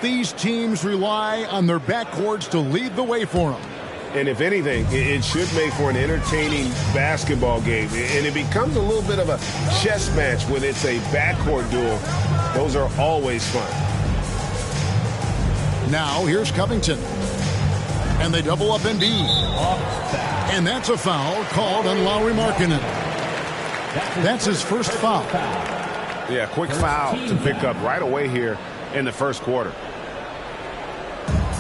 these teams rely on their backcourts to lead the way for them. And if anything, it should make for an entertaining basketball game. And it becomes a little bit of a chess match when it's a backcourt duel. Those are always fun. Now here's Covington. And they double up Embiid. And that's a foul called on Lauri Markkanen. That's his first foul. Yeah, quick foul to pick up right away here in the first quarter.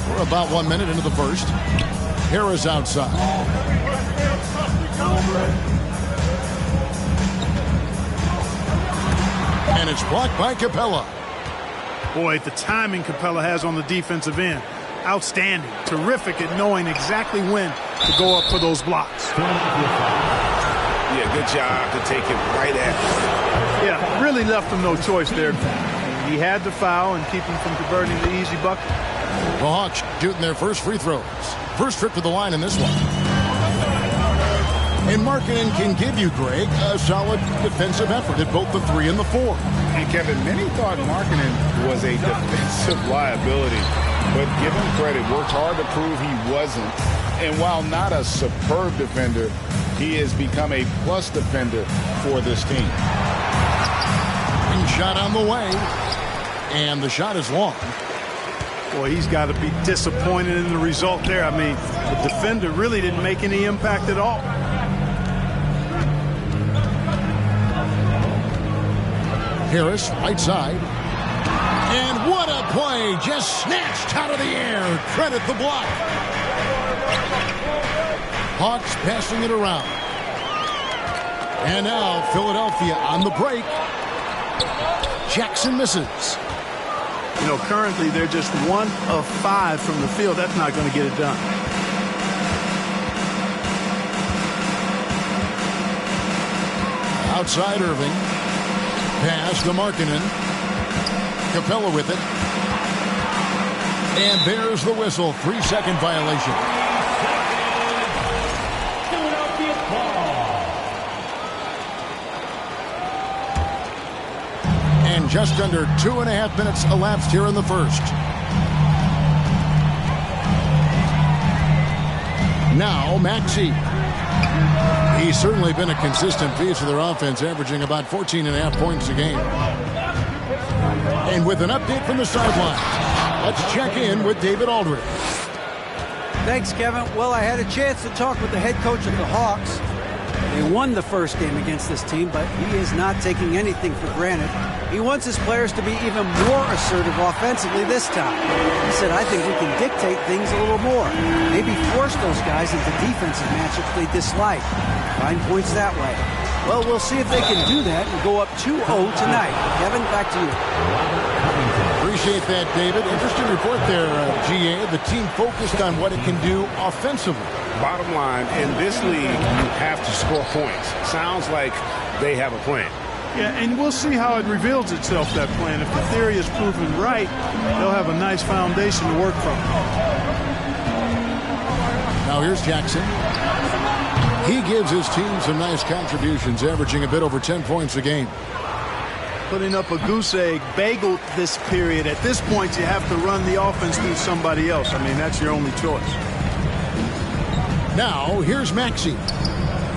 We're about 1 minute into the first. Harris outside. And it's blocked by Capella. Boy, the timing Capella has on the defensive end. Outstanding. Terrific at knowing exactly when to go up for those blocks. Yeah, good job to take it right at him. Yeah, really left him no choice there. He had to foul and keep him from converting the easy bucket. The Hawks shooting their first free throws. First trip to the line in this one. And Markkanen can give you, Greg, a solid defensive effort at both the 3 and the 4. And Kevin, many thought Markkanen was a defensive liability, but give him credit, worked hard to prove he wasn't. And while not a superb defender, he has become a plus defender for this team. And shot on the way. And the shot is long. Boy, he's got to be disappointed in the result there. I mean, the defender really didn't make any impact at all. Harris, right side. And what a play. Just snatched out of the air. Credit the block. Hawks passing it around. And now Philadelphia on the break. Jackson misses. You know, currently they're just 1 of 5 from the field. That's not going to get it done. Outside Irving. Pass to Markkanen. Capella with it. And there's the whistle. 3-second violation. And just under 2.5 minutes elapsed here in the first. Now Maxey. He's certainly been a consistent piece of their offense, averaging about 14.5 points a game. And with an update from the sideline, let's check in with David Aldridge. Thanks, Kevin. Well, I had a chance to talk with the head coach of the Hawks. They won the first game against this team, but he is not taking anything for granted. He wants his players to be even more assertive offensively this time. He said, I think we can dictate things a little more. Maybe force those guys into defensive matchups they dislike. Find points that way. Well, we'll see if they can do that and go up 2-0 tonight. Kevin, back to you. Appreciate that, David. Interesting report there, GA. The team focused on what it can do offensively. Bottom line, in this league, you have to score points. Sounds like they have a plan. Yeah, and we'll see how it reveals itself, that plan. If the theory is proven right, they'll have a nice foundation to work from. Now here's Jackson. He gives his team some nice contributions, averaging a bit over 10 points a game. Putting up a goose egg bagel this period. At this point, you have to run the offense through somebody else. I mean, that's your only choice. Now, here's Maxey.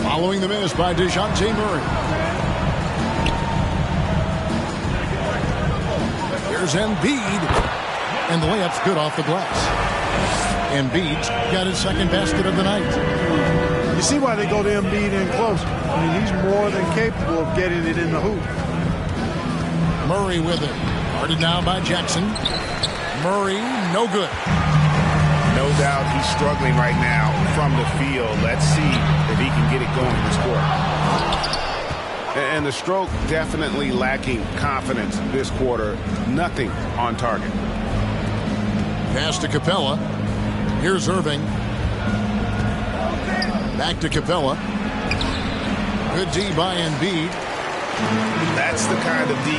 Following the miss by DeJounte Murray. Here's Embiid. And the layup's good off the glass. Embiid's got his second basket of the night. You see why they go to Embiid in close. I mean, he's more than capable of getting it in the hoop. Murray with it. Guarded now by Jackson. Murray, no good. No doubt he's struggling right now from the field. Let's see if he can get it going this quarter. And the stroke definitely lacking confidence this quarter. Nothing on target. Pass to Capella. Here's Irving. Back to Capella. Good D by Embiid. That's the kind of D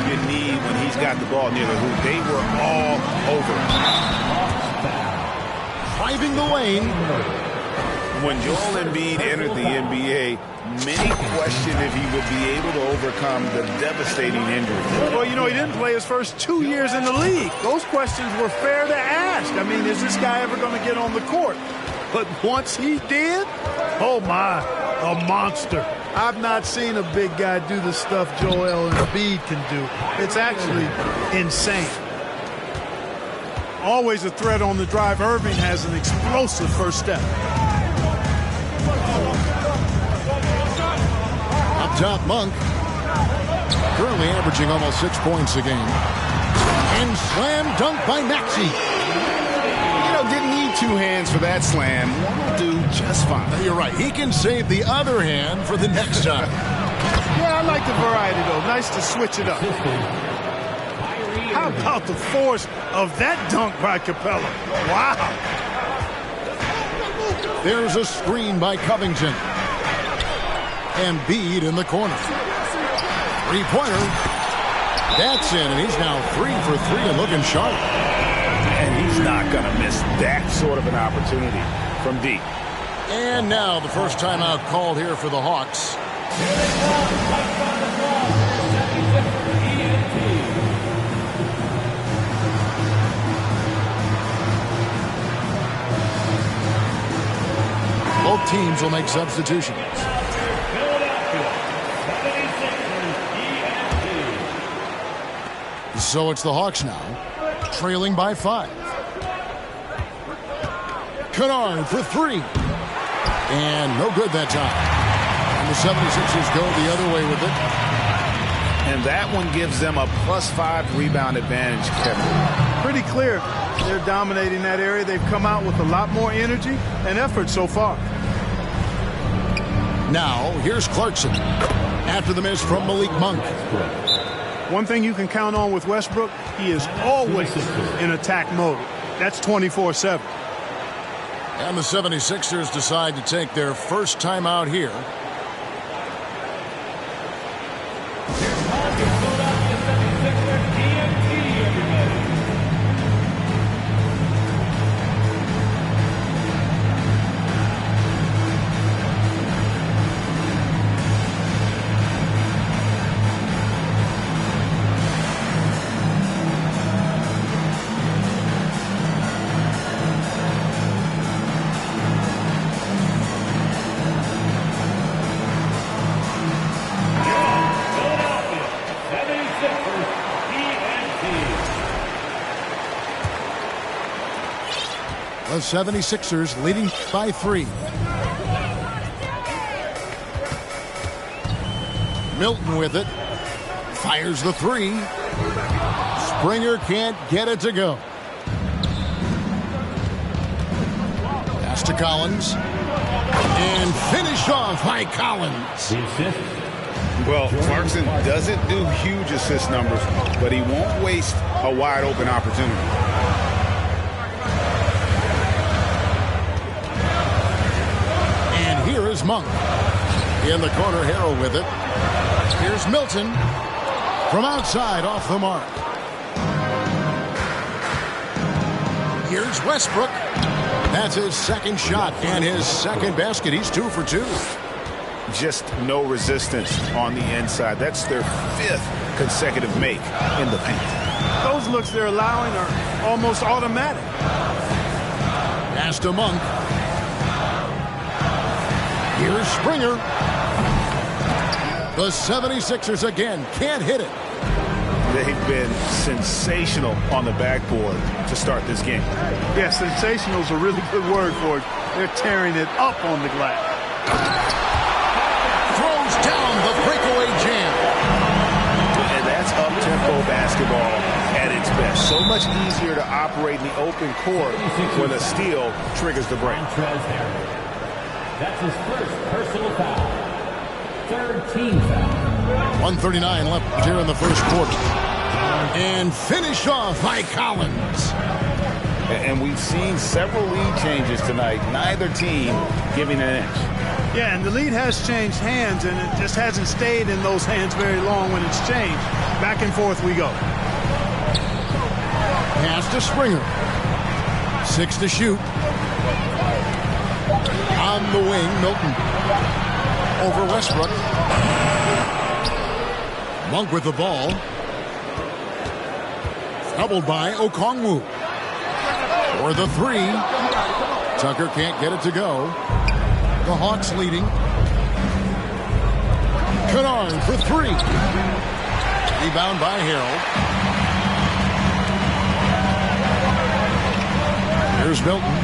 you need when he's got the ball near the hoop. They were all over. Driving the lane. When Joel Embiid entered the NBA, many questioned if he would be able to overcome the devastating injury. Well, you know, he didn't play his first 2 years in the league. Those questions were fair to ask. I mean, is this guy ever going to get on the court? But once he did, oh my, a monster. I've not seen a big guy do the stuff Joel Embiid can do. It's actually insane. Always a threat on the drive. Irving has an explosive first step. Up top, Monk. Currently averaging almost 6 points a game. And slam dunk by Maxey. You know, didn't need 2 hands for that slam. One will do just fine. You're right. He can save the other hand for the next time. Yeah, I like the variety, though. Nice to switch it up. How about the force of that dunk by Capella? Wow. There's a screen by Covington. Embiid in the corner. Three-pointer. That's in, and he's now 3 for 3 and looking sharp. And he's not going to miss that sort of an opportunity from deep. And now the first timeout called here for the Hawks. Both teams will make substitutions. So it's the Hawks now, trailing by 5. Kennard for 3. And no good that time. And the 76ers go the other way with it. And that one gives them a +5 rebound advantage, Kevin. Pretty clear. They're dominating that area. They've come out with a lot more energy and effort so far. Now, here's Clarkson. After the miss from Malik Monk. One thing you can count on with Westbrook, he is always in attack mode. That's 24/7. And the 76ers decide to take their first time out here. The 76ers leading by 3. Milton with it. Fires the 3. Springer can't get it to go. Pass to Collins. And finish off by Collins. Well, Clarkson doesn't do huge assist numbers, but he won't waste a wide open opportunity. Here is Monk. In the corner, Harrell with it. Here's Milton. From outside, off the mark. Here's Westbrook. That's his second shot and his second basket. He's 2 for 2. Just no resistance on the inside. That's their 5th consecutive make in the paint. Those looks they're allowing are almost automatic. Pass to Monk. Here's Springer. The 76ers again can't hit it. They've been sensational on the backboard to start this game. Yeah, sensational is a really good word for it. They're tearing it up on the glass. Throws down the breakaway jam. And that's up-tempo basketball at its best. So much easier to operate in the open court when a steal triggers the break. That's his first personal foul. 3rd team foul. 1:39 left here in the first quarter. And finish off by Collins. And we've seen several lead changes tonight. Neither team giving an inch. Yeah, and the lead has changed hands, and it just hasn't stayed in those hands very long when it's changed. Back and forth we go. Pass to Springer. 6 to shoot. On the wing, Milton. Over Westbrook. Monk with the ball. Doubled by Okongwu. For the three. Tucker can't get it to go. The Hawks leading. Kennard for three. Rebound by Harrell. Here's Milton.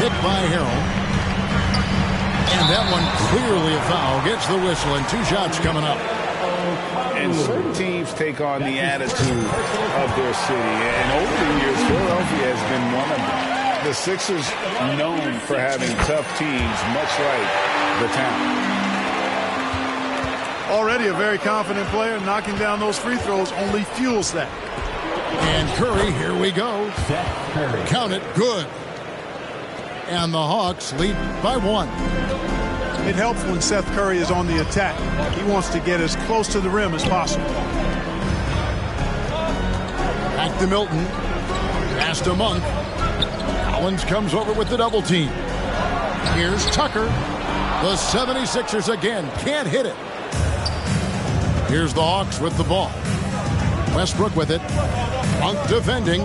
Hit by Harrell. And that one clearly a foul. Gets the whistle and 2 shots coming up. And certain teams take on the attitude of their city. And over the years, Philadelphia has been one of them. The Sixers known for having tough teams, much like the town. Already a very confident player. Knocking down those free throws only fuels that. And Curry, here we go. Count it, good. And the Hawks lead by 1. It helps when Seth Curry is on the attack. He wants to get as close to the rim as possible. Back to Milton. Pass to Monk. Collins comes over with the double team. Here's Tucker. The 76ers again can't hit it. Here's the Hawks with the ball. Westbrook with it. Monk defending.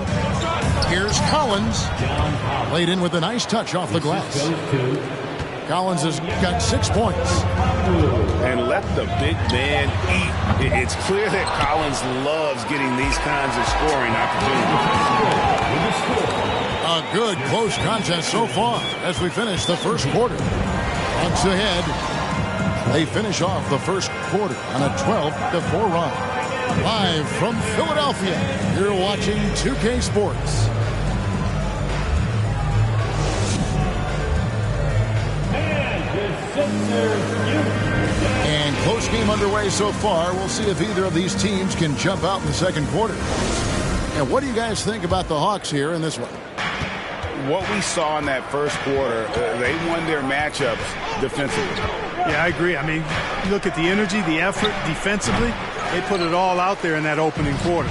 Here's Collins. Laid in with a nice touch off the glass. Collins has got 6 points. And let the big man eat. It's clear that Collins loves getting these kinds of scoring opportunities. A good close contest so far as we finish the first quarter. Hawks ahead. They finish off the first quarter on a 12-4 run. Live from Philadelphia, you're watching 2K Sports. And close game underway so far. We'll see if either of these teams can jump out in the second quarter. And what do you guys think about the Hawks here in this one? What we saw in that first quarter, they won their matchups defensively. Yeah, I agree. I mean, you look at the energy, the effort defensively. They put it all out there in that opening quarter.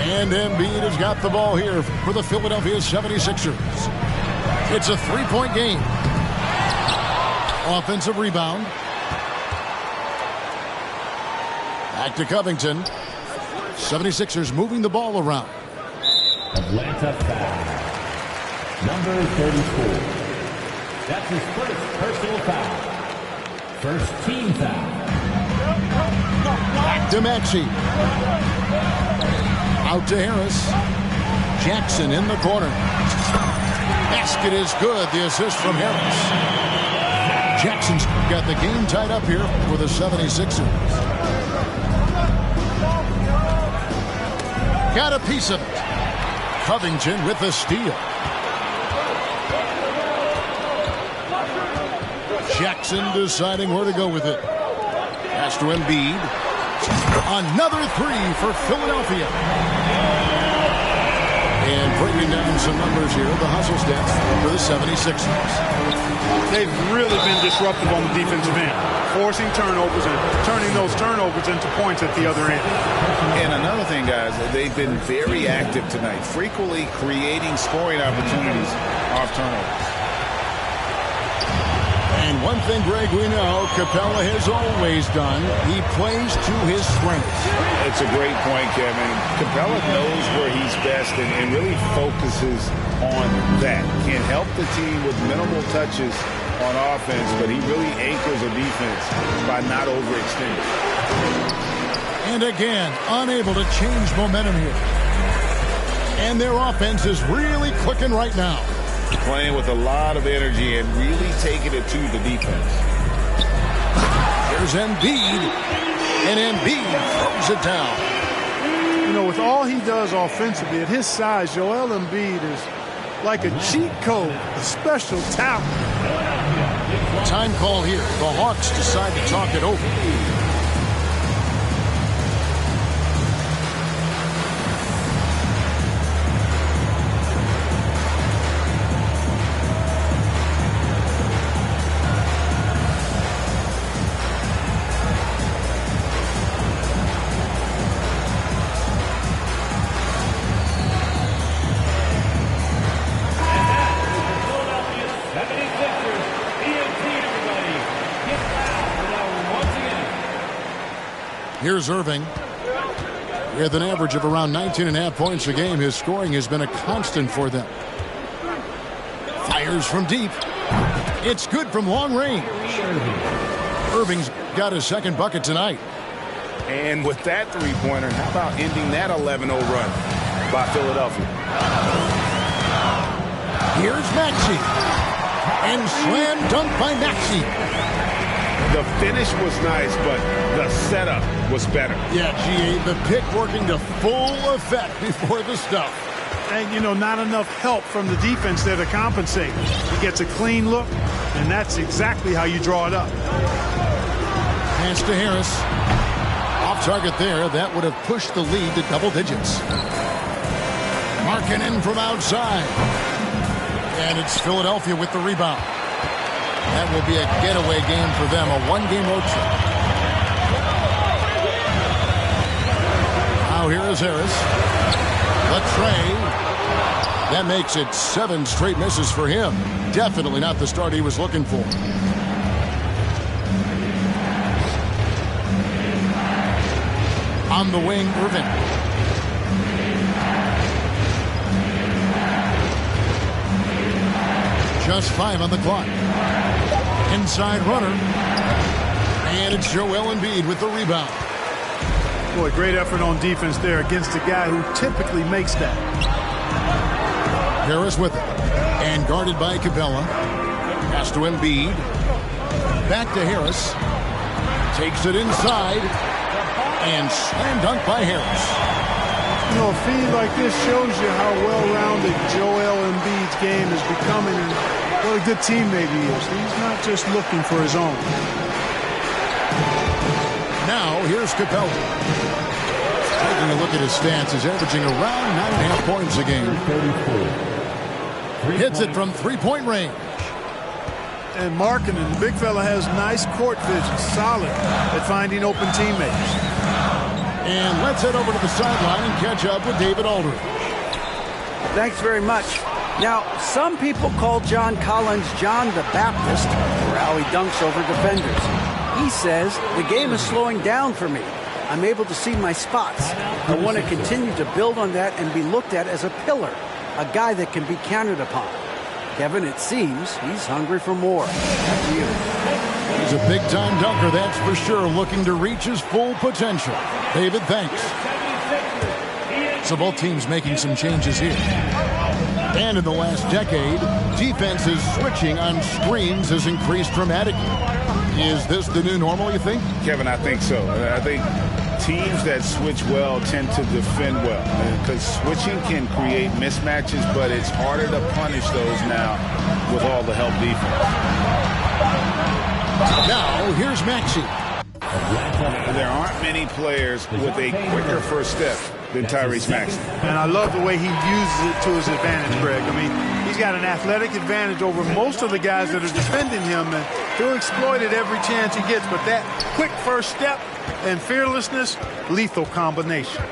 And Embiid has got the ball here for the Philadelphia 76ers. It's a 3-point game. Offensive rebound. Back to Covington. 76ers moving the ball around. Atlanta foul. Number 34. That's his first personal foul. First team foul. Back to Maxey. Out to Harris. Jackson in the corner. Basket is good. The assist from Harris. Jackson's got the game tied up here for the 76ers. Got a piece of it. Covington with the steal. Jackson deciding where to go with it. Pass to Embiid. Another three for Philadelphia. And bringing down some numbers here, the hustle step for the 76ers. They've really been disruptive on the defensive end, forcing turnovers and turning those turnovers into points at the other end. And another thing, guys, they've been very active tonight, frequently creating scoring opportunities off turnovers. And one thing, Greg, we know Capella has always done. He plays to his strengths. It's a great point, Kevin. Capella knows where he's best and really focuses on that. Can help the team with minimal touches on offense, but he really anchors a defense by not overextending. And again, unable to change momentum here. And their offense is really clicking right now. Playing with a lot of energy and really taking it to the defense. Here's Embiid. And Embiid throws it down. You know, with all he does offensively, at his size, Joel Embiid is like a cheat code, a special talent. Time call here. The Hawks decide to talk it over. Here's Irving. With an average of around 19.5 points a game, his scoring has been a constant for them. Fires from deep. It's good from long range. Irving's got his second bucket tonight. And with that three-pointer, how about ending that 11-0 run by Philadelphia? Here's Maxey. And slam dunk by Maxey. The finish was nice, but the setup was better. Yeah, G.A., the pick working to full effect before the stuff. And, you know, not enough help from the defense there to compensate. He gets a clean look, and that's exactly how you draw it up. Pass to Harris. Off target there. That would have pushed the lead to double digits. Markkanen from outside. And it's Philadelphia with the rebound. That will be a getaway game for them, a one-game road trip. Now here is Harris. The tray. That makes it 7 straight misses for him. Definitely not the start he was looking for. On the wing, Irving. Just 5 on the clock. Inside runner. And it's Joel Embiid with the rebound. Boy, great effort on defense there against a guy who typically makes that. Harris with it. And guarded by Capella. Pass to Embiid. Back to Harris. Takes it inside. And slam dunk by Harris. You know, a feed like this shows you how well-rounded Joel Embiid's game is becoming and what a good teammate he is. He's not just looking for his own. Now, here's Capella. Taking a look at his stats, he's averaging around 9.5 points a game. Hits it from three-point range. And Markkanen, the big fella, has nice court vision, solid at finding open teammates. And let's head over to the sideline and catch up with David Aldridge. Thanks very much. Now, some people call John Collins John the Baptist for how he dunks over defenders. He says, the game is slowing down for me. I'm able to see my spots. I want to continue to build on that and be looked at as a pillar, a guy that can be counted upon. Kevin, it seems he's hungry for more. Back to you. He's a big-time dunker, that's for sure, looking to reach his full potential. David, thanks. So both teams making some changes here. And in the last decade, defenses switching on screens has increased dramatically. Is this the new normal, you think? Kevin, I think so. I think teams that switch well tend to defend well, because switching can create mismatches, but it's harder to punish those now with all the help defense. Now, here's Maxey. There aren't many players with a quicker first step than Tyrese Maxey. And I love the way he uses it to his advantage, Greg. I mean, he's got an athletic advantage over most of the guys that are defending him, and he'll exploit it every chance he gets. But that quick first step and fearlessness, lethal combination.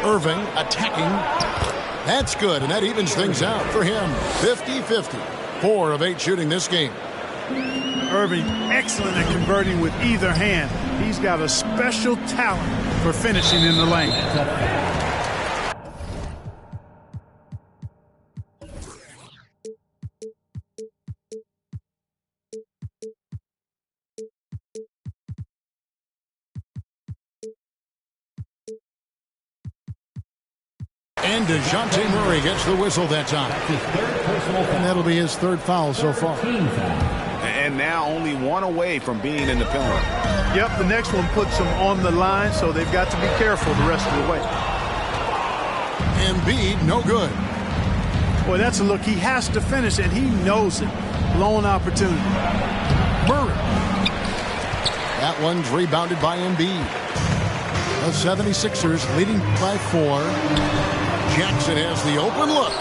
Irving attacking. That's good, and that evens things out for him. 50-50. 4 of 8 shooting this game. Irving, excellent at converting with either hand. He's got a special talent for finishing in the lane. And DeJounte Murray gets the whistle that time. And that'll be his 3rd foul so far. And now only 1 away from being in the penalty. Yep, the next one puts them on the line, so they've got to be careful the rest of the way. Embiid, no good. Boy, that's a look he has to finish, and he knows it. Blown opportunity. Murray. That one's rebounded by Embiid. The 76ers leading by 4. Jackson has the open look.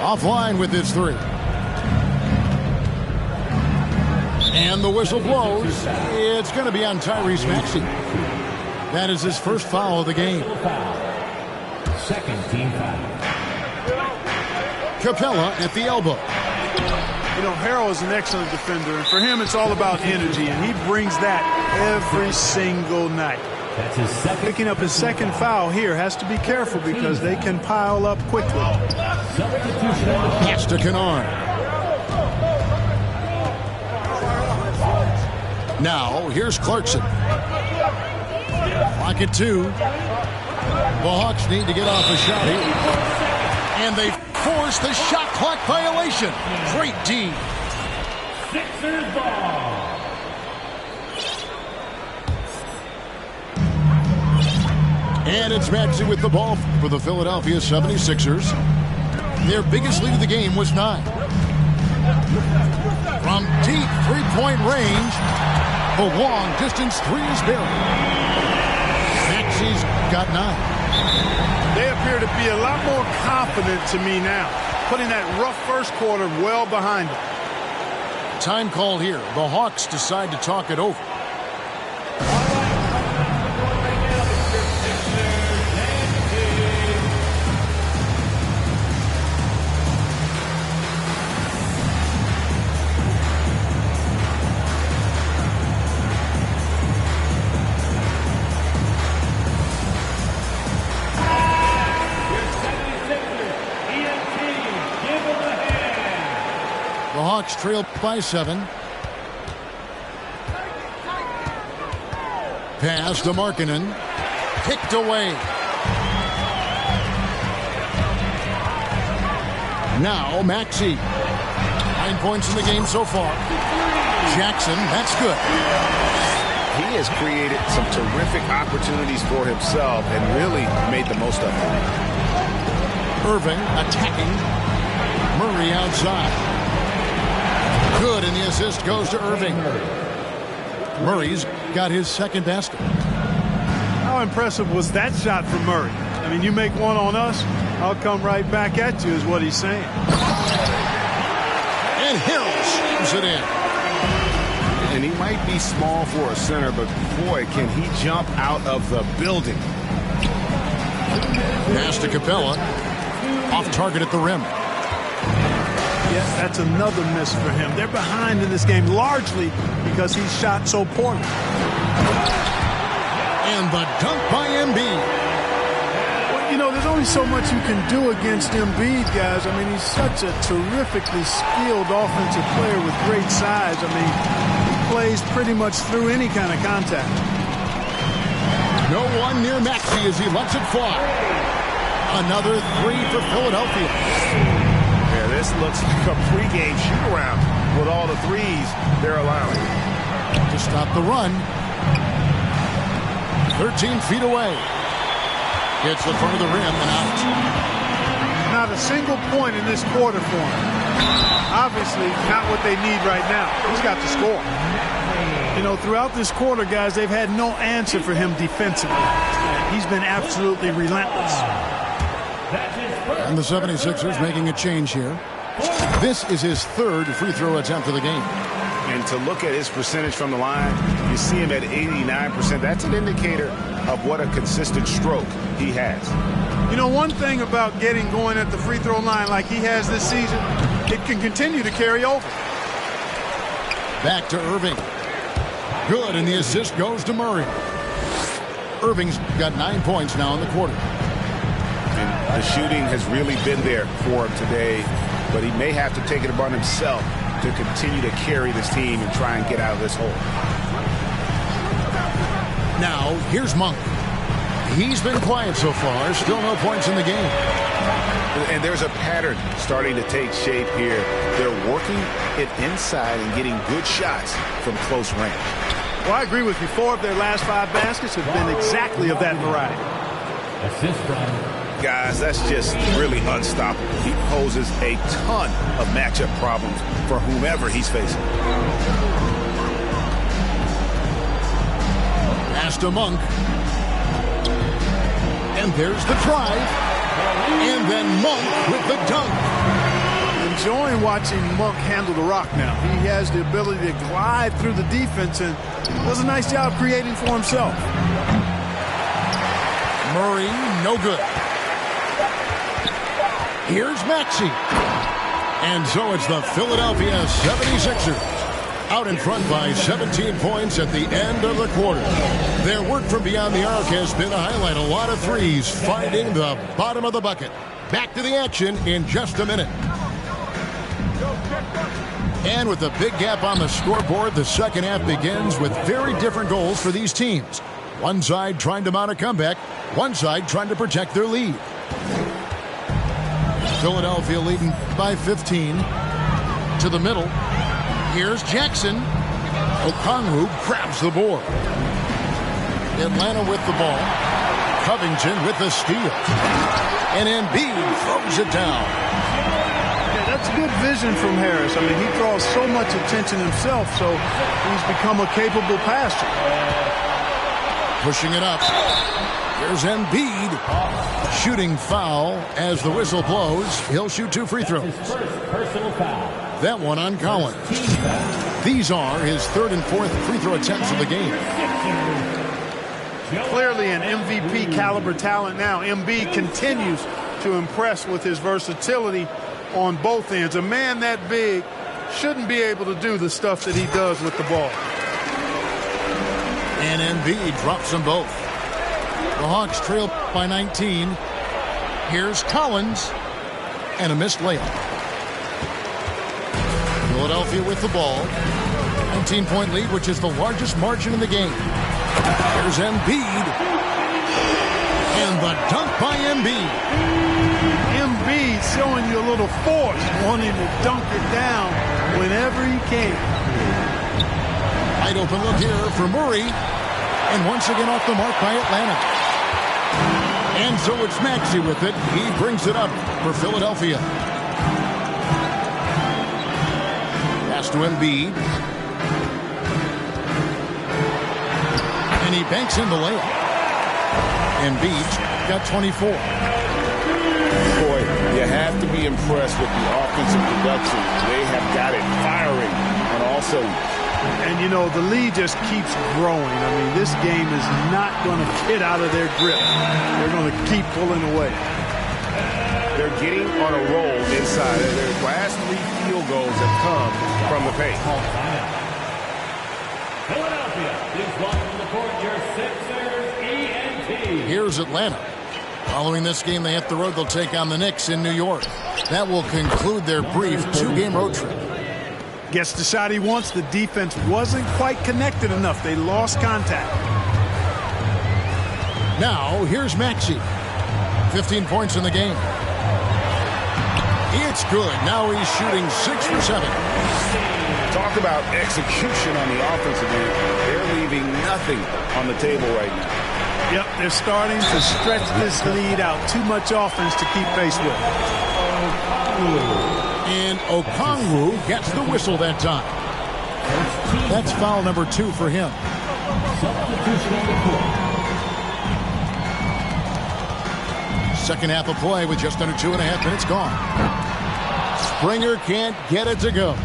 Offline with his 3. And the whistle blows. It's going to be on Tyrese Maxey. That is his 1st foul of the game. Second team foul. Capella at the elbow. You know, Harrell is an excellent defender, and for him it's all about energy, and he brings that every single night. That's his second. Picking up his second foul here, has to be careful because they can pile up quickly. Substitution. Pass to Kennard. Now, here's Clarkson. Lock it 2. The Hawks need to get off a shot here. And they force the shot clock violation. Great D. Sixers ball. And it's Maxey with the ball for the Philadelphia 76ers. Their biggest lead of the game was 9. From deep three-point range, the long-distance 3 is buried. Maxey's got 9. They appear to be a lot more confident to me now, putting that rough first quarter well behind them. Time call here. The Hawks decide to talk it over. The Hawks trail by 7. Pass to Markkanen. Kicked away. Now Maxey. 9 points in the game so far. Jackson, that's good. He has created some terrific opportunities for himself and really made the most of them. Irving attacking. Murray outside. Good, and the assist goes to Irving. Murray's got his second basket. How impressive was that shot from Murray? I mean, you make one on us, I'll come right back at you is what he's saying. And Harrell slams it in. And he might be small for a center, but boy, can he jump out of the building. Pass to Capella. Off target at the rim. Yes, that's another miss for him. They're behind in this game largely because he shot so poorly. And the dunk by Embiid. Well, you know, there's only so much you can do against Embiid, guys. I mean, he's such a terrifically skilled offensive player with great size. I mean, he plays pretty much through any kind of contact. No one near Maxey as he lets it fly. Another 3 for Philadelphia. Yeah, this looks like a pregame shoot-around with all the threes they're allowing. To stop the run. 13 feet away. Hits the front of the rim and out. Not a single point in this quarter for him. Obviously, not what they need right now. He's got to score. You know, throughout this quarter, guys, they've had no answer for him defensively. He's been absolutely relentless. And the 76ers making a change here. This is his 3rd free throw attempt of the game. And to look at his percentage from the line, you see him at 89%. That's an indicator of what a consistent stroke he has. You know, one thing about getting going at the free throw line like he has this season, it can continue to carry over. Back to Irving. Good, and the assist goes to Murray. Irving's got 9 points now in the quarter. And the shooting has really been there for him today, but he may have to take it upon himself to continue to carry this team and try and get out of this hole. Now, here's Monk. He's been quiet so far. Still no points in the game. And there's a pattern starting to take shape here. They're working it inside and getting good shots from close range. Well, I agree with you. 4 of their last 5 baskets have been exactly of that variety. Assist from. Guys, that's just really unstoppable. He poses a ton of matchup problems for whomever he's facing. Pass to Monk. And there's the drive. And then Monk with the dunk. Enjoying watching Monk handle the rock now. He has the ability to glide through the defense and does a nice job creating for himself. Murray, no good. Here's Maxey. And so it's the Philadelphia 76ers out in front by 17 points at the end of the quarter. Their work from beyond the arc has been a highlight. A lot of threes, finding the bottom of the bucket. Back to the action in just a minute. And with the big gap on the scoreboard, the second half begins with very different goals for these teams. One side trying to mount a comeback, one side trying to protect their lead. Philadelphia leading by 15. To the middle. Here's Jackson. Okongwu grabs the board. Atlanta with the ball. Covington with the steal. And Embiid throws it down. Yeah, that's good vision from Harris. I mean, he draws so much attention himself, so he's become a capable passer. Pushing it up. Here's Embiid. Shooting foul as the whistle blows. He'll shoot 2 free throws. Personal foul. That one on Collins. These are his third and fourth free throw attempts of the game. Clearly an MVP caliber talent now. Embiid continues to impress with his versatility on both ends. A man that big shouldn't be able to do the stuff that he does with the ball. And Embiid drops them both. The Hawks trail by 19. Here's Collins. And a missed layup. Philadelphia with the ball. 19-point lead, which is the largest margin in the game. Here's Embiid. And the dunk by Embiid. Embiid showing you a little force, wanting to dunk it down whenever he can. Wide open look here for Murray. And once again off the mark by Atlanta. And so it's Maxey with it. He brings it up for Philadelphia. Pass to Embiid. And he banks in the layup. Embiid got 24. Boy, you have to be impressed with the offensive production. They have got it firing on all cylinders. And, you know, the lead just keeps growing. I mean, this game is not going to get out of their grip. They're going to keep pulling away. They're getting on a roll inside. Their last 3 field goals have come from the paint. Philadelphia, please welcome to the court your Sixers ENT. Here's Atlanta. Following this game, they hit the road. They'll take on the Knicks in New York. That will conclude their brief 2-game road trip. Gets the shot he wants. The defense wasn't quite connected enough. They lost contact. Now, here's Maxey. 15 points in the game. It's good. Now he's shooting 6 for 7. Talk about execution on the offensive end. They're leaving nothing on the table right now. Yep, they're starting to stretch this lead out. Too much offense to keep pace with. And Okongwu gets the whistle that time. That's foul number 2 for him. Second half of play with just under 2.5 minutes gone. Springer can't get it to go.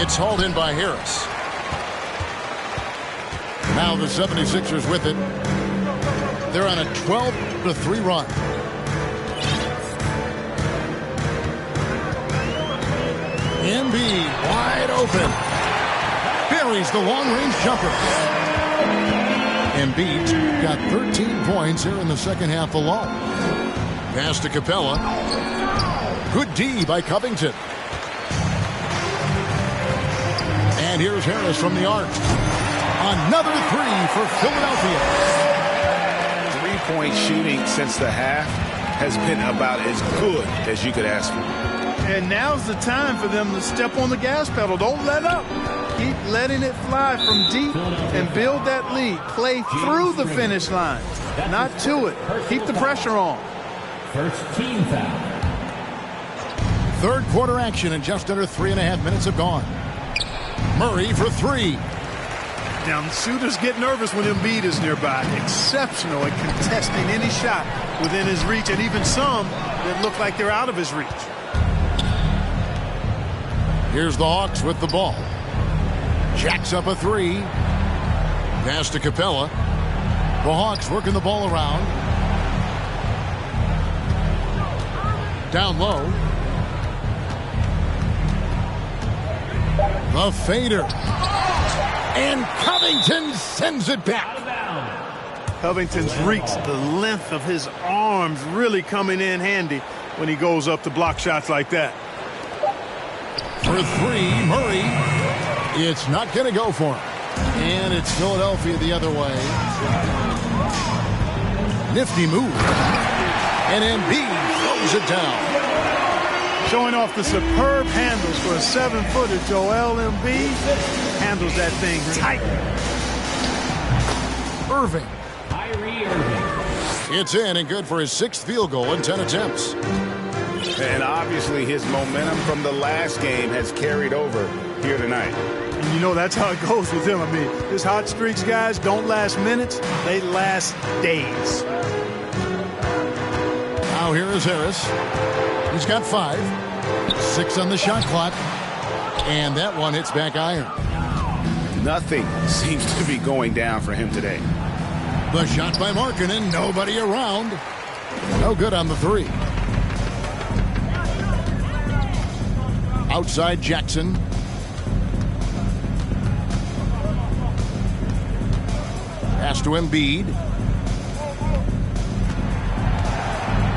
It's hauled in by Harris. Now the 76ers with it. They're on a 12-3 run. Embiid wide open. Buries the long-range jumper. Embiid's got 13 points here in the second half alone. Pass to Capella. Good D by Covington. And here's Harris from the arc. Another 3 for Philadelphia. 3-point shooting since the half has been about as good as you could ask for. And now's the time for them to step on the gas pedal. Don't let up. Keep letting it fly from deep and build that lead. Play through the finish line, not to it. Keep the pressure on. First team foul. Third quarter action and just under 3.5 minutes have gone. Murray for 3. Now, shooters get nervous when Embiid is nearby. Exceptional at contesting any shot within his reach, and even some that look like they're out of his reach. Here's the Hawks with the ball. Jacks up a 3. Pass to Capella. The Hawks working the ball around. Down low. The fader. And Covington sends it back. Covington's reach, the length of his arms really coming in handy when he goes up to block shots like that. For three, Murray. It's not going to go for him. And it's Philadelphia the other way. Nifty move. And Embiid throws it down. Showing off the superb handles for a 7-footer. Joel Embiid handles that thing tight. Irving. It's in and good for his 6th field goal in 10 attempts. And obviously his momentum from the last game has carried over here tonight. And you know that's how it goes with him. I mean, his hot streaks, guys, don't last minutes. They last days. Now here is Harris. He's got 5. 6 on the shot clock. And that one hits back iron. Nothing seems to be going down for him today. The shot by Markkanen. Nobody around. No good on the 3. Outside Jackson. Pass to Embiid.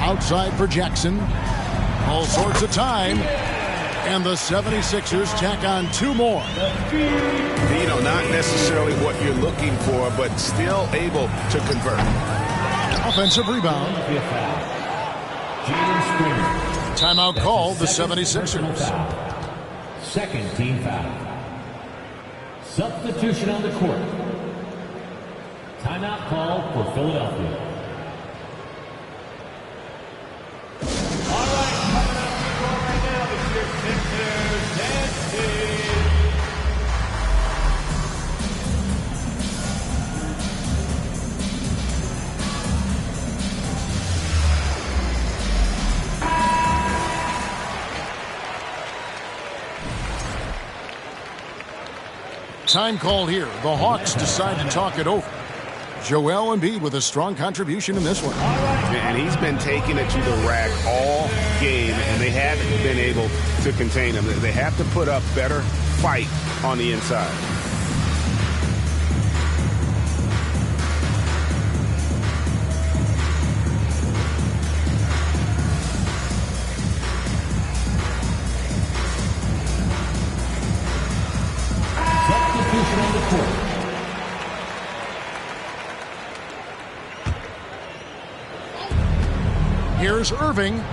Outside for Jackson. All sorts of time. And the 76ers tack on 2 more. You know, not necessarily what you're looking for, but still able to convert. Offensive rebound. Timeout called the 76ers. Second team foul. Substitution on the court. Timeout called for Philadelphia. All right, coming up to score right now is your Sixers and Time called here. The Hawks decide to talk it over. Joel Embiid with a strong contribution in this one. And he's been taking it to the rack all game, and they haven't been able to contain him. They have to put up better fight on the inside. substitution on the court. Here's Irving.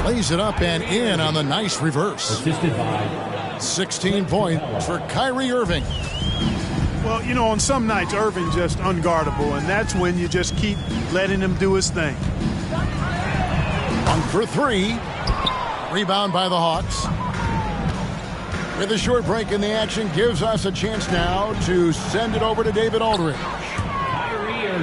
Lays it up and in on the nice reverse. Assisted by 16 points for Kyrie Irving. Well, you know, on some nights, Irving just unguardable, and that's when you just keep letting him do his thing. 1 for 3. Rebound by the Hawks. With a short break in the action, gives us a chance now to send it over to David Aldridge.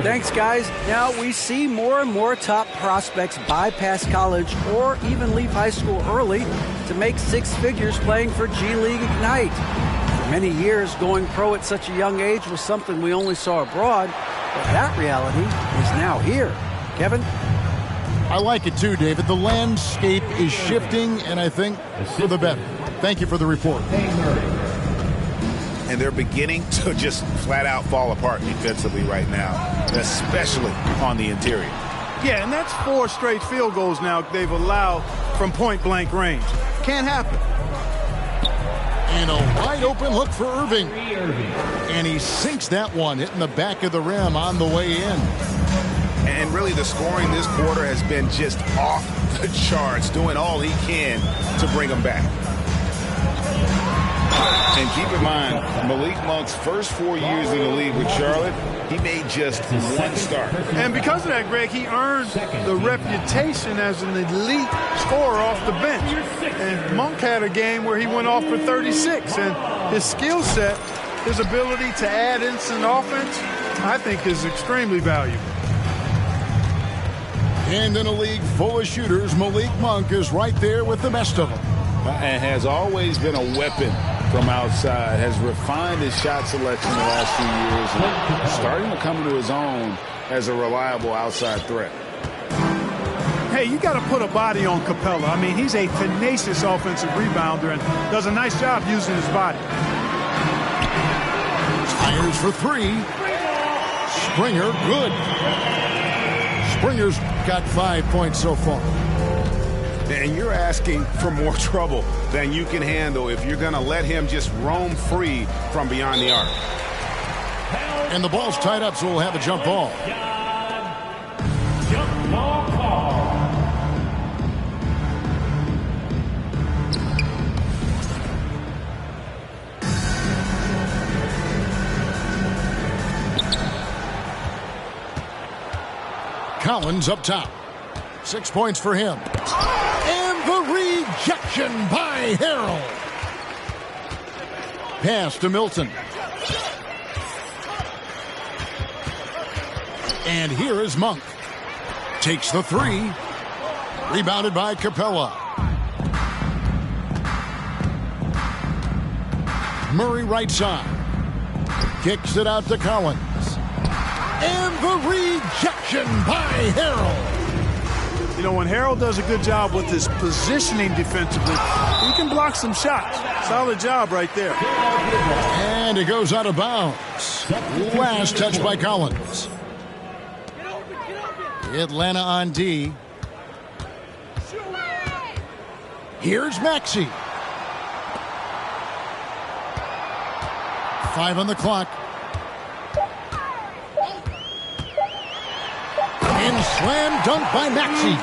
Thanks, guys. Now, we see more and more top prospects bypass college or even leave high school early to make 6 figures playing for G League Ignite. For many years, going pro at such a young age was something we only saw abroad, but that reality is now here. Kevin? I like it too, David. The landscape is shifting, and I think for the better. Thank you for the report. And they're beginning to just flat out fall apart defensively right now, especially on the interior. Yeah, and that's 4 straight field goals now they've allowed from point-blank range. Can't happen. And a wide open look for Irving. And he sinks that one, hitting the back of the rim on the way in. And really the scoring this quarter has been just off the charts, doing all he can to bring them back. And keep in mind, Malik Monk's first 4 years in the league with Charlotte, he made just 1 start. And because of that, Greg, he earned the reputation as an elite scorer off the bench. And Monk had a game where he went off for 36. And his skill set, his ability to add instant offense, I think is extremely valuable. And in a league full of shooters, Malik Monk is right there with the best of them. And has always been a weapon from outside, has refined his shot selection the last few years, and starting to come into his own as a reliable outside threat. Hey, you got to put a body on Capella. I mean, he's a tenacious offensive rebounder and does a nice job using his body. Fires for three. Springer, good. Springer's got 5 points so far. And you're asking for more trouble than you can handle if you're going to let him just roam free from beyond the arc. And the ball's tied up, so we'll have a jump ball. Jump ball call. Collins up top. 6 points for him. And the rejection by Harrell. Pass to Milton. And here is Monk. Takes the three. Rebounded by Capella. Murray right side. Kicks it out to Collins. And the rejection by Harrell. You know, when Harrell does a good job with his positioning defensively, he can block some shots. Solid job right there. And it goes out of bounds. Last touch by Collins. Atlanta on D. Here's Maxey. 5 on the clock. And slam dunk by Maxey.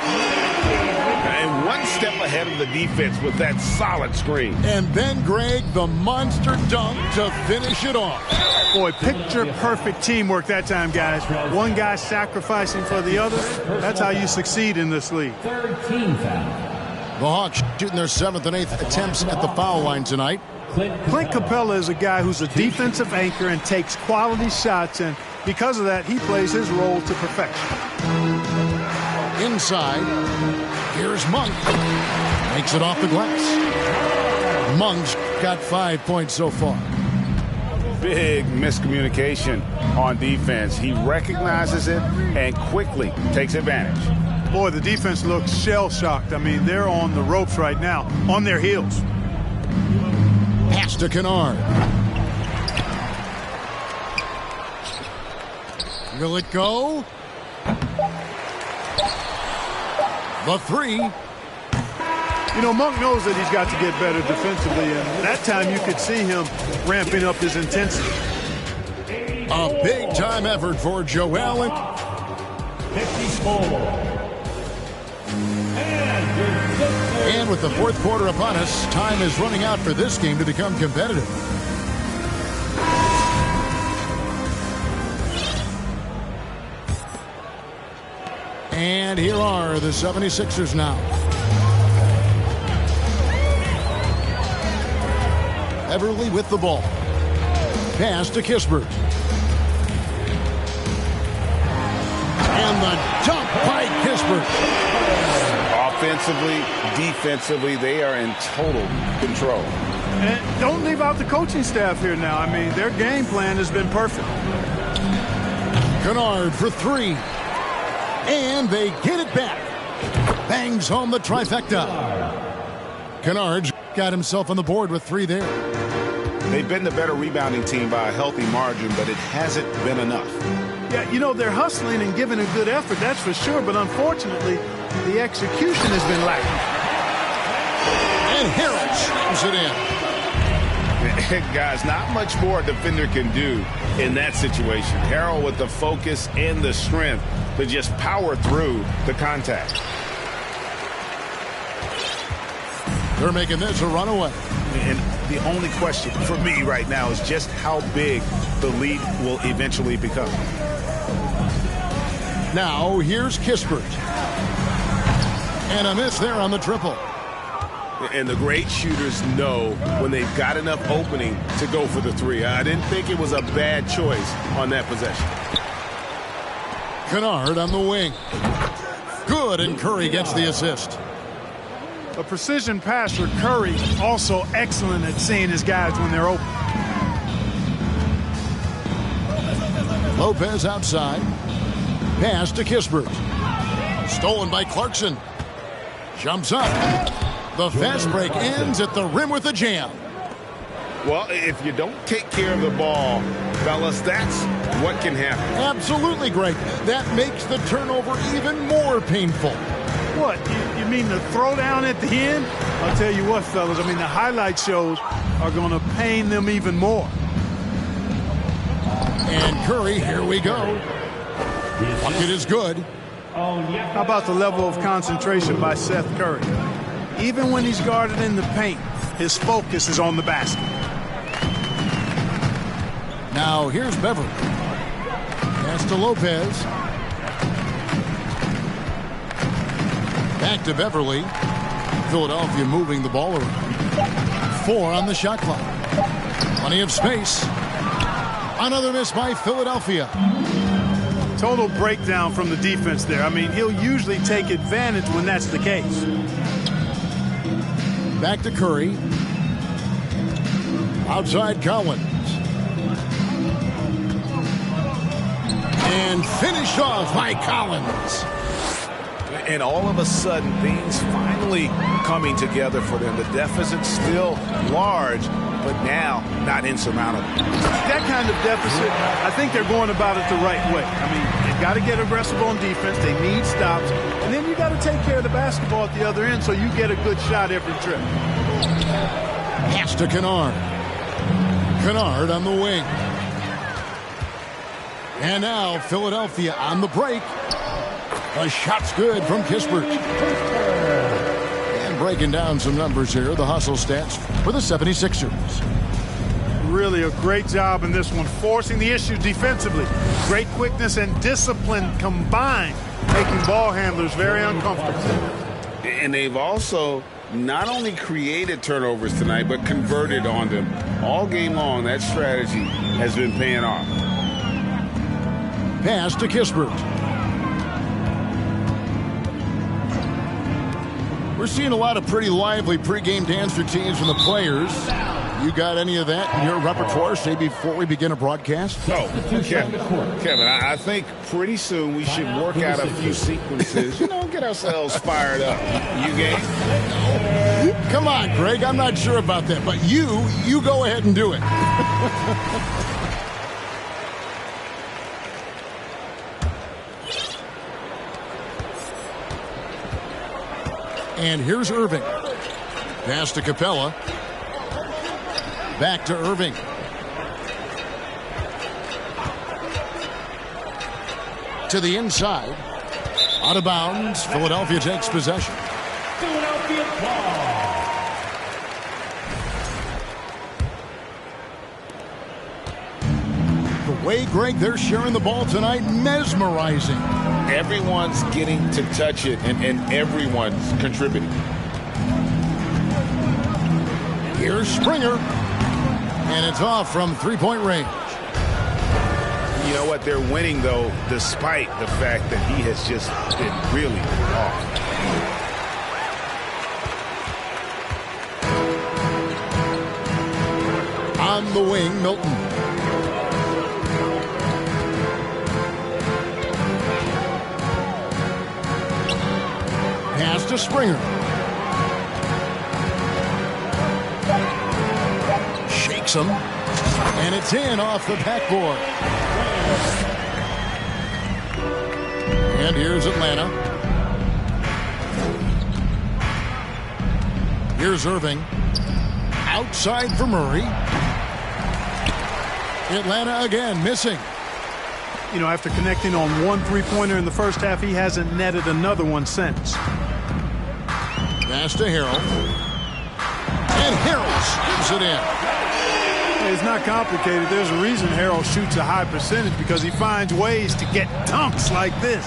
And one step ahead of the defense with that solid screen. And then Greg, the monster dunk to finish it off. Boy, picture-perfect teamwork that time, guys. One guy sacrificing for the other. That's how you succeed in this league. 13 foul. The Hawks shooting their 7th and 8th attempts at the foul line tonight. Clint Capella is a guy who's a defensive anchor and takes quality shots, and because of that, he plays his role to perfection. Inside, here's Monk. Makes it off the glass. Monk's got 5 points so far. Big miscommunication on defense. He recognizes it and quickly takes advantage. Boy, the defense looks shell-shocked. I mean, they're on the ropes right now, on their heels. Pass to Kennard. Will it go? The three. You know, Monk knows that he's got to get better defensively, and that time you could see him ramping up his intensity. A big-time effort for Joe Allen. 54. And with the fourth quarter upon us, time is running out for this game to become competitive. And here are the 76ers now. Everly with the ball. Pass to Kispert. And the dunk by Kispert. Offensively, defensively, they are in total control. And don't leave out the coaching staff here now. I mean, their game plan has been perfect. Kennard for three. And they get it back. Bangs home the trifecta. Kennard's got himself on the board with three there. They've been the better rebounding team by a healthy margin, but it hasn't been enough. Yeah, you know, they're hustling and giving a good effort, that's for sure, but unfortunately, the execution has been lacking. And Harrell slams it in. Guys, not much more a defender can do in that situation. Harrell with the focus and the strength to just power through the contact. They're making this a runaway. And the only question for me right now is just how big the lead will eventually become. Now, here's Kispert. And a miss there on the triple. And the great shooters know when they've got enough opening to go for the three. I didn't think it was a bad choice on that possession. Kennard on the wing. Good, and Curry gets the assist. A precision pass for Curry, also excellent at seeing his guys when they're open. Lopez outside. Pass to Kispert. Stolen by Clarkson. Jumps up. The fast break ends at the rim with a jam. Well, if you don't take care of the ball, fellas, that's what can happen. Absolutely, Greg. That makes the turnover even more painful. What, you mean the throwdown at the end? I'll tell you what, fellas, I mean, the highlight shows are going to pain them even more. And Curry, here we go. Bucket is good. How about the level of concentration by Seth Curry? Even when he's guarded in the paint, his focus is on the basket. Now here's Beverly. Pass to Lopez. Back to Beverly. Philadelphia moving the ball around. 4 on the shot clock. Plenty of space. Another miss by Philadelphia. Total breakdown from the defense there. I mean, he'll usually take advantage when that's the case. Back to Curry. Outside Collins. And finished off by Collins. And all of a sudden, things finally coming together for them. The deficit's still large, but now not insurmountable. That kind of deficit, I think they're going about it the right way. I mean, they've got to get aggressive on defense. They need stops. And then you got to take care of the basketball at the other end so you get a good shot every trip. Pass to Kennard. Kennard on the wing. And now Philadelphia on the break. The shot's good from Kispert. And breaking down some numbers here, the hustle stats for the 76ers. Really a great job in this one, forcing the issue defensively. Great quickness and discipline combined, making ball handlers very uncomfortable. And they've also not only created turnovers tonight, but converted on them. All game long, that strategy has been paying off. Pass to Kispert. We're seeing a lot of pretty lively pregame dance routines from the players. You got any of that in your repertoire, say, before we begin a broadcast? Oh, Kevin, I think pretty soon we should work out a few sequences, get ourselves fired up. You game? Come on, Greg, I'm not sure about that, but you go ahead and do it. And here's Irving. Pass to Capella. Back to Irving. To the inside. Out of bounds. Philadelphia takes possession. Philadelphia ball. The way, Greg, they're sharing the ball tonight, mesmerizing. Everyone's getting to touch it, and everyone's contributing. Here's Springer. And it's off from three-point range. You know what? They're winning, though, despite the fact that he has just been really off. On the wing, Milton. Pass to Springer. Shakes him. And it's in off the backboard. And here's Atlanta. Here's Irving. Outside for Murray. Atlanta again missing. You know, after connecting on one three-pointer in the first half, he hasn't netted another one since. Pass to Harrell. And Harrell scoops it in. It's not complicated. There's a reason Harrell shoots a high percentage, because he finds ways to get dunks like this.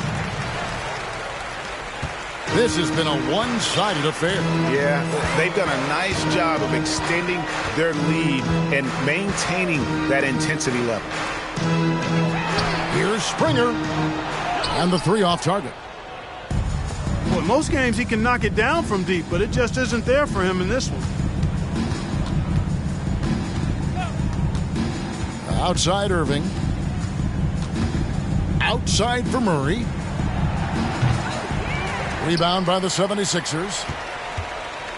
This has been a one-sided affair. Yeah, they've done a nice job of extending their lead and maintaining that intensity level. Here's Springer. And the three off target. Well, in most games, he can knock it down from deep, but it just isn't there for him in this one. Outside Irving. Outside for Murray. Rebound by the 76ers.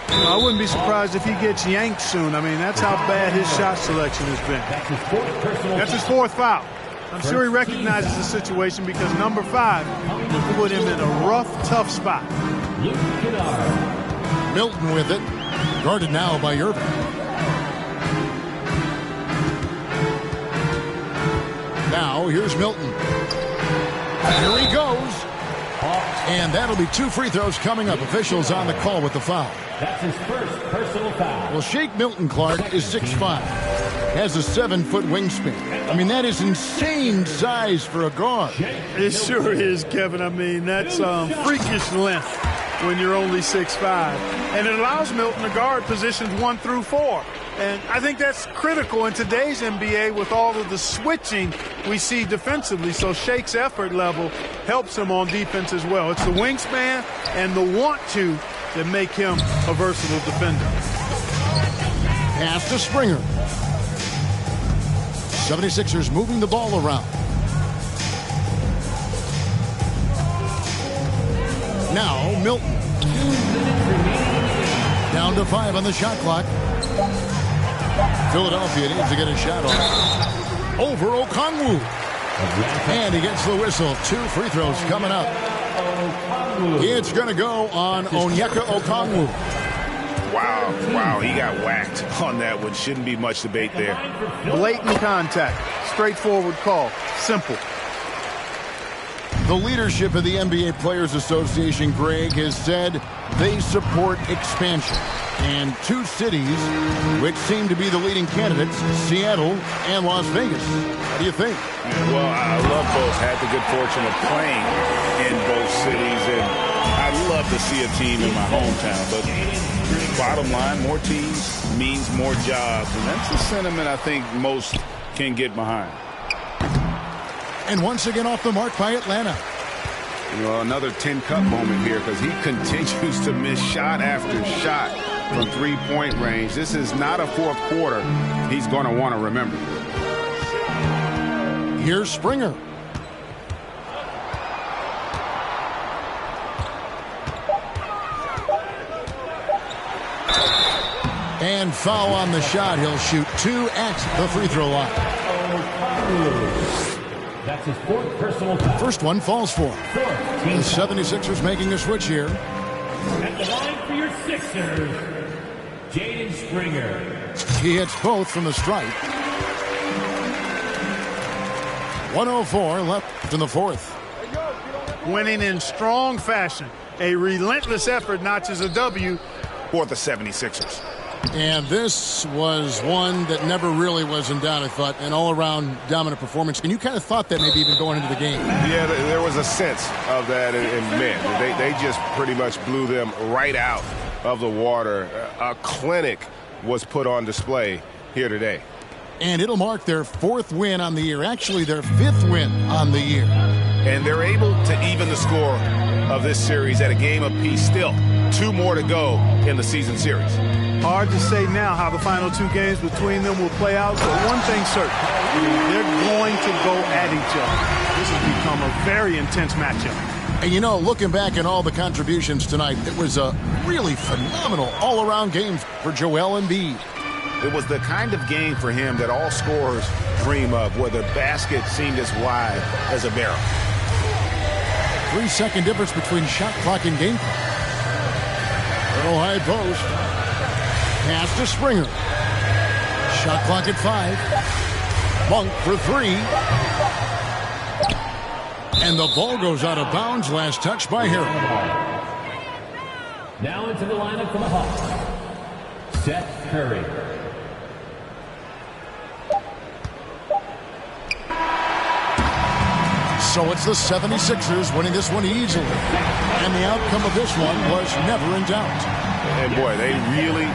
I wouldn't be surprised if he gets yanked soon. I mean, that's how bad his shot selection has been. That's his fourth foul. I'm sure he recognizes the situation because number 5 put him in a rough, tough spot. Milton with it. Guarded now by Irving. Now, here's Milton. Here he goes. And that'll be 2 free throws coming up. Officials on the call with the foul. That's his first personal foul. Well, Shake Milton Clark is 6'5". Has a 7-foot wingspan. I mean, that is insane size for a guard. It sure is, Kevin. I mean, that's freakish length when you're only 6'5". And it allows Milton to guard positions 1 through 4. And I think that's critical in today's NBA with all of the switching we see defensively. So Shake's effort level helps him on defense as well. It's the wingspan and the want-to that make him a versatile defender. Pass to Springer. 76ers moving the ball around. Now Milton. Down to 5 on the shot clock. Philadelphia needs to get a shot on over Okongwu. And he gets the whistle. 2 free throws coming up. It's going to go on Onyeka Okongwu. Wow, he got whacked on that one. Shouldn't be much debate there. Blatant contact. Straightforward call. Simple. The leadership of the NBA Players Association, Greg, has said they support expansion. And 2 cities which seem to be the leading candidates, Seattle and Las Vegas. What do you think? Well, I love both. Had the good fortune of playing in both cities, and I'd love to see a team in my hometown. But bottom line, more teams means more jobs, and that's the sentiment I think most can get behind. And once again off the mark by Atlanta. Well, another 10-cup moment here because he continues to miss shot after shot from 3-point range. This is not a fourth quarter he's going to want to remember. Here's Springer. And foul on the shot. He'll shoot 2 at the free throw line. That's his 4th personal foul. First one falls for him. The 76ers making a switch here. At the line for your Sixers, Jaden Springer. He hits both from the stripe. 1:04 left in the 4th. Winning in strong fashion. A relentless effort notches a W For the 76ers. And this was one that never really was in doubt, I thought. An all-around dominant performance. And you kind of thought that maybe even going into the game. Yeah, there was a sense of that in men. They just pretty much blew them right out of the water. A clinic was put on display here today. And it'll mark their 4th win on the year. Actually, their 5th win on the year. And they're able to even the score of this series at a game apiece still. 2 more to go in the season series. Hard to say now how the final 2 games between them will play out, but one thing's certain. They're going to go at each other. This has become a very intense matchup. And you know, looking back at all the contributions tonight, it was a really phenomenal all-around game for Joel Embiid. It was the kind of game for him that all scorers dream of, where the basket seemed as wide as a barrel. 3-second difference between shot clock and game clock. Little high post. Pass to Springer. Shot clock at 5. Monk for 3. And the ball goes out of bounds. Last touch by Harrell. Now into the lineup for the Hawks, Seth Curry. So it's the 76ers winning this one easily. And the outcome of this one was never in doubt. And boy, they really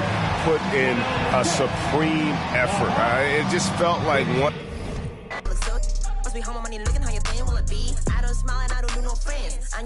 put in a supreme effort. It just felt like one. Must be home, money looking how you paying, will it be? I don't smile and I don't do no friends.